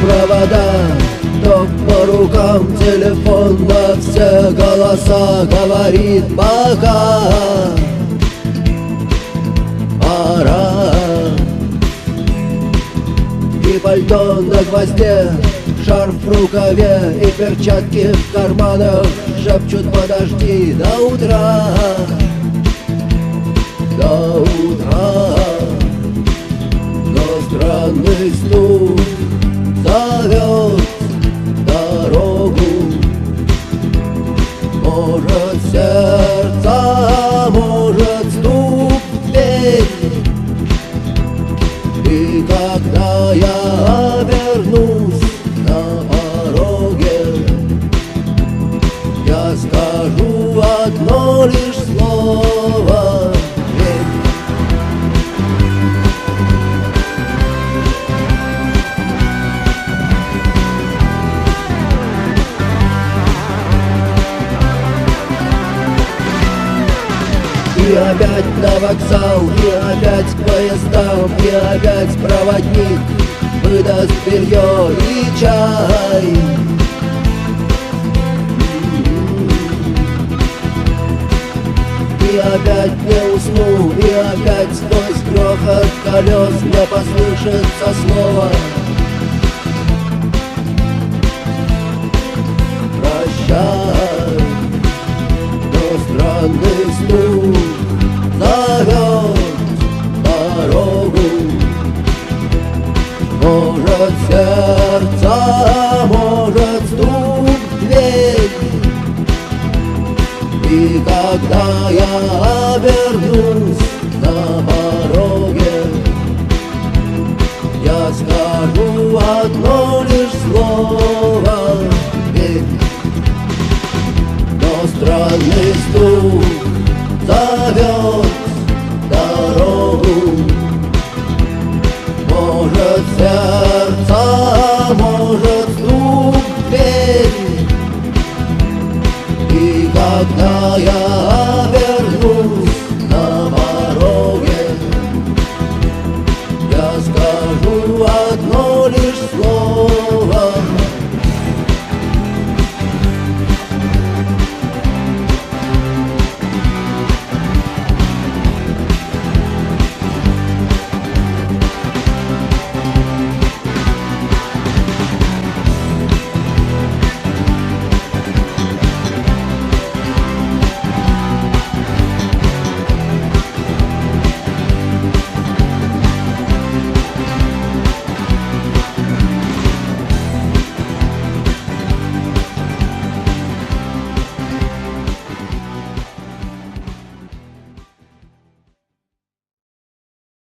провода, ток по рукам, телефон на все голоса говорит пока. Пора. И пальто на гвозде, шарф в рукаве и перчатки в карманах шепчут: подожди до утра, до утра. Но странный стук зовет дорогу. Может, сердце, может, стук в дверь. И когда я обернусь на пороге, я скажу одно лишь слово: верь. И опять на вокзал, и опять к поездам, и опять проводник выдаст белье и чай. И опять не усну, и опять сквозь грохот колес мне послышится слово: прощай. Но странный стук зовет дорогу. Может, сердце, может, стук в дверь. И когда я обернусь на пороге, я скажу одно лишь слово: верь. Но странный стук зовет дорогу. Может, сердце, может, стук в дверь. И когда я